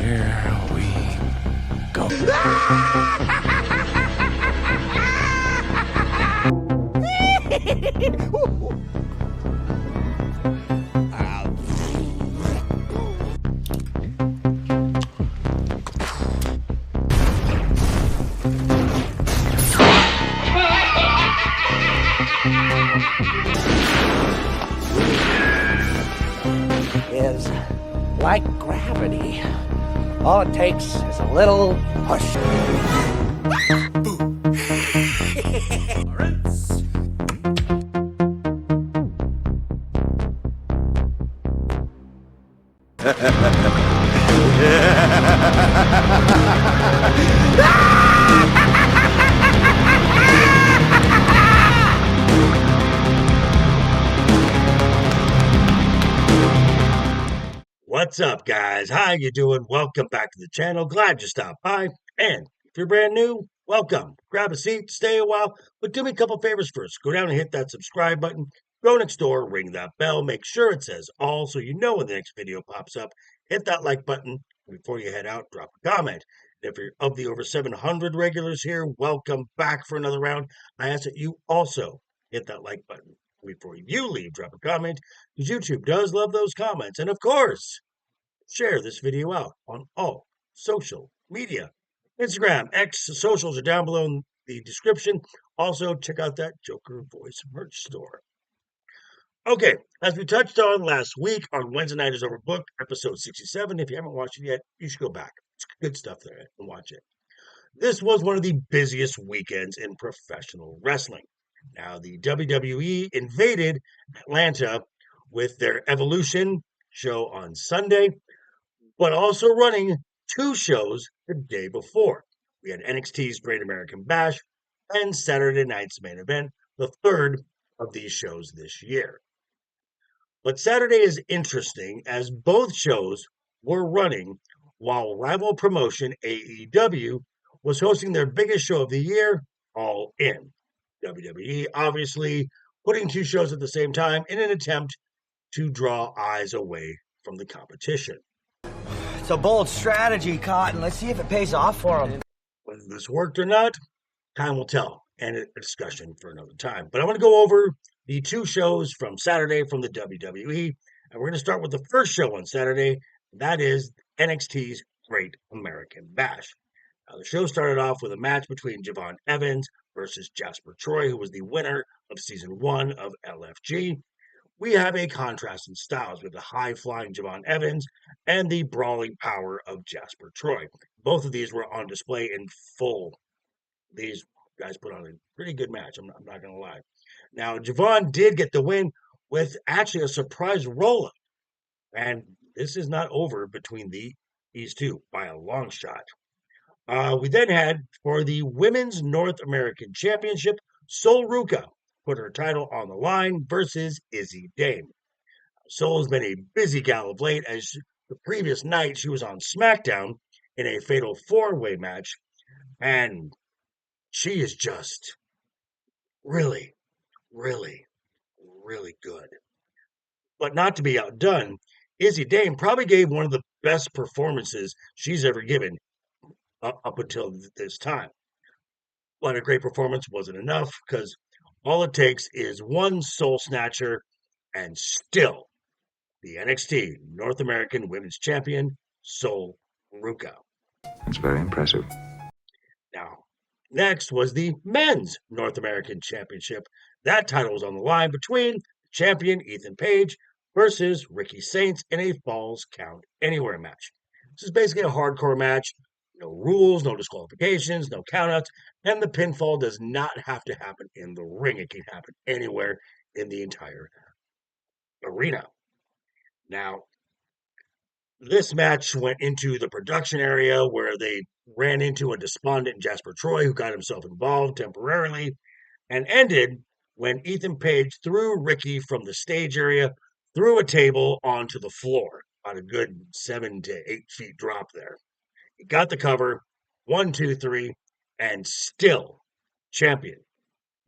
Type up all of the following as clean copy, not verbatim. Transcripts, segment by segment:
Here we go. Is like gravity. All it takes is a little push. What's up, guys? How you doing? Welcome back to the channel. Glad you stopped by. And if you're brand new, welcome. Grab a seat, stay a while, but do me a couple favors first. Go down and hit that subscribe button. Go next door, ring that bell. Make sure it says all so you know when the next video pops up. Hit that like button. Before you head out, drop a comment. And if you're of the over 700 regulars here, welcome back for another round. I ask that you also hit that like button. Before you leave, drop a comment, because YouTube does love those comments. And of course, share this video out on all social media. Instagram, X, socials are down below in the description. Also, check out that Joker Voice merch store. Okay, as we touched on last week on Wednesday Night is Overbooked, episode 67. If you haven't watched it yet, you should go back. It's good stuff there and watch it. This was one of the busiest weekends in professional wrestling. Now, the WWE invaded Atlanta with their Evolution show on Sunday, but also running two shows the day before. We had NXT's Great American Bash and Saturday night's main event, the third of these shows this year. But Saturday is interesting as both shows were running while rival promotion AEW was hosting their biggest show of the year, All In. WWE obviously putting two shows at the same time in an attempt to draw eyes away from the competition. It's a bold strategy, Cotton. Let's see if it pays off for them. Whether this worked or not, time will tell, and a discussion for another time. But I want to go over the two shows from Saturday from the WWE, and we're going to start with the first show on Saturday. That is NXT's Great American Bash. Now, the show started off with a match between JeVonn Evans versus Jasper Troy, who was the winner of Season 1 of LFG. We have a contrast in styles with the high-flying JeVonn Evans and the brawling power of Jasper Troy. Both of these were on display in full. These guys put on a pretty good match, I'm not going to lie. Now, JeVonn did get the win with actually a surprise roll-up. And this is not over between these two by a long shot. We then had, for the Women's North American Championship, Sol Ruca put her title on the line versus Izzy Dame. Sol has been a busy gal of late, as the previous night she was on SmackDown in a fatal four-way match, and she is just really, really, really good. But not to be outdone, Izzy Dame probably gave one of the best performances she's ever given up until this time. But a great performance wasn't enough, because all it takes is one soul snatcher, and still the NXT North American Women's Champion, Sol Ruca. That's very impressive. Now, next was the Men's North American Championship. That title was on the line between champion Ethan Page versus Ricky Saints in a Falls Count Anywhere match. This is basically a hardcore match. No rules, no disqualifications, no countouts, and the pinfall does not have to happen in the ring. It can happen anywhere in the entire arena. Now, this match went into the production area where they ran into a despondent Jasper Troy, who got himself involved temporarily, and ended when Ethan Page threw Ricky from the stage area through a table onto the floor. About a good 7 to 8 feet drop there. He got the cover, 1, 2, 3, and still champion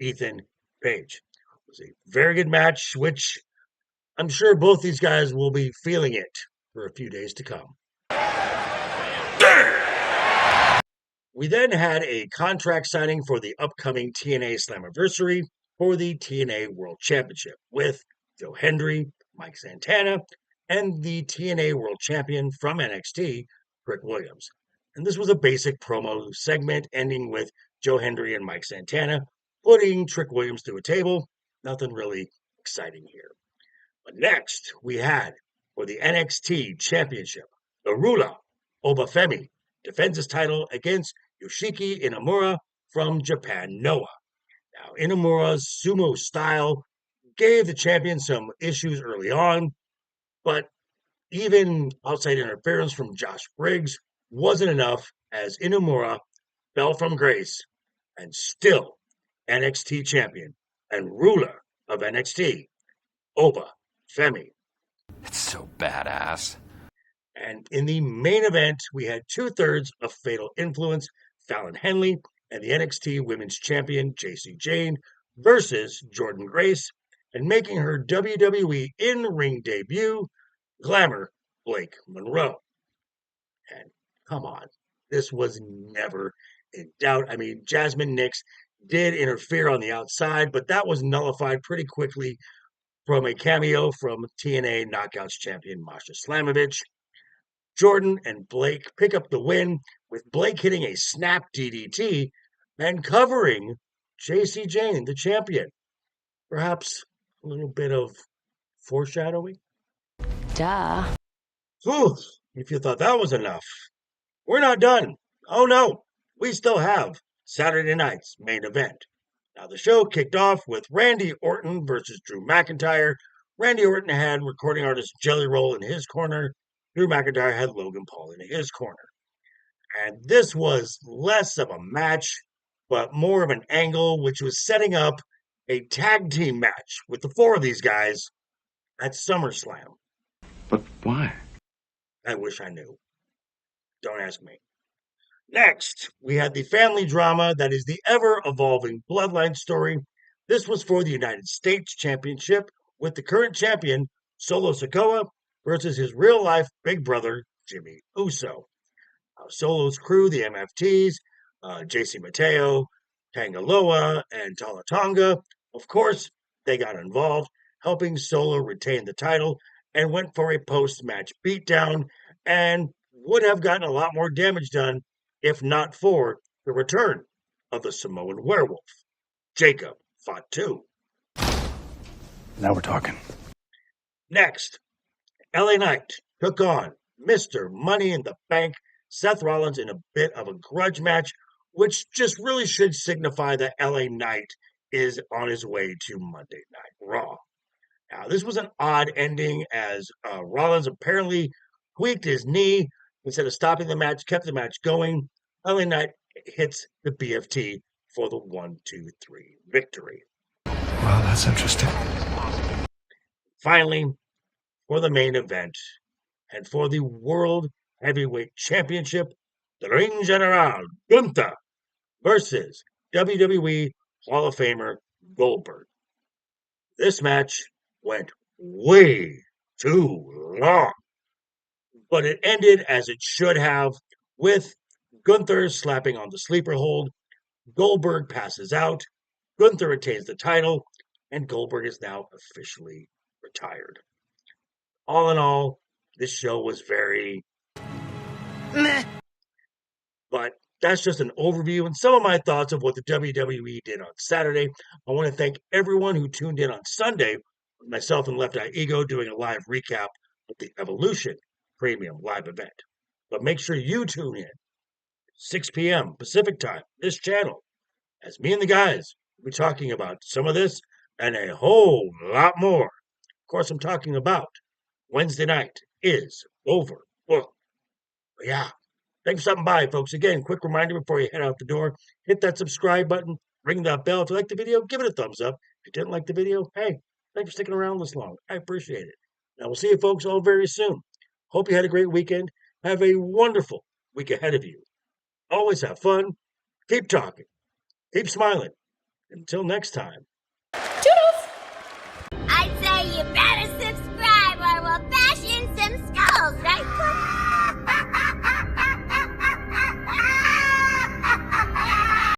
Ethan Page. It was a very good match, which I'm sure both these guys will be feeling it for a few days to come. We then had a contract signing for the upcoming TNA Slammiversary for the TNA World Championship with Joe Hendry, Mike Santana, and the TNA World Champion from NXT, Trick Williams. And this was a basic promo segment ending with Joe Hendry and Mike Santana putting Trick Williams to a table. Nothing really exciting here. But next, we had for the NXT Championship, Arula Obafemi defends his title against Yoshiki Inamura from Japan Noah. Now, Inamura's sumo style gave the champion some issues early on, but even outside interference from Josh Briggs wasn't enough as Inamura fell from grace and still NXT champion and ruler of NXT, Oba Femi. It's so badass. And in the main event, we had 2/3 of Fatal Influence, Fallon Henley, and the NXT Women's Champion, JC Jane, versus Jordan Grace, and making her WWE in-ring debut, Glamour Blake Monroe. And come on, this was never in doubt. I mean, Jasmine Nix did interfere on the outside, but that was nullified pretty quickly from a cameo from TNA Knockouts champion Masha Slamovich. Jordan and Blake pick up the win, with Blake hitting a snap DDT and covering JC Jane, the champion. Perhaps a little bit of foreshadowing? Duh. Whew, if you thought that was enough, we're not done. Oh no, we still have Saturday night's main event. Now, the show kicked off with Randy Orton versus Drew McIntyre. Randy Orton had recording artist Jelly Roll in his corner. Drew McIntyre had Logan Paul in his corner. And this was less of a match, but more of an angle, which was setting up a tag team match with the four of these guys at SummerSlam. But why? I wish I knew. Don't ask me. Next, we had the family drama that is the ever-evolving Bloodline story. This was for the United States Championship with the current champion, Solo Sikoa, versus his real-life big brother, Jimmy Uso. Solo's crew, the MFTs, JC Mateo, Tangaloa, and Talatonga, of course, they got involved, helping Solo retain the title and went for a post-match beatdown and would have gotten a lot more damage done if not for the return of the Samoan werewolf. Jacob fought too. Now we're talking. Next, LA Knight took on Mr. Money in the Bank, Seth Rollins, in a bit of a grudge match, which just really should signify that LA Knight is on his way to Monday Night Raw. Now, this was an odd ending as Rollins apparently tweaked his knee. Instead of stopping the match, kept the match going. LA Knight hits the BFT for the 1-2-3 victory. Well, that's interesting. Finally, for the main event and for the World Heavyweight Championship, the Ring General Gunther versus WWE Hall of Famer Goldberg. This match went way too long, but it ended as it should have, with Gunther slapping on the sleeper hold. Goldberg passes out. Gunther retains the title, and Goldberg is now officially retired. All in all, this show was very meh. But that's just an overview and some of my thoughts of what the WWE did on Saturday. I want to thank everyone who tuned in on Sunday, with myself and Left Eye Ego doing a live recap of the Evolution Premium live event. But make sure you tune in 6 p.m. Pacific time, this channel, as me and the guys will be talking about some of this and a whole lot more. Of course, I'm talking about Wednesday night is over. Well, yeah. Thanks for stopping by, folks. Again, quick reminder before you head out the door, hit that subscribe button, ring that bell. If you like the video, give it a thumbs up. If you didn't like the video, hey, thanks for sticking around this long. I appreciate it. Now, we'll see you folks all very soon. Hope you had a great weekend. Have a wonderful week ahead of you. Always have fun. Keep talking. Keep smiling. Until next time.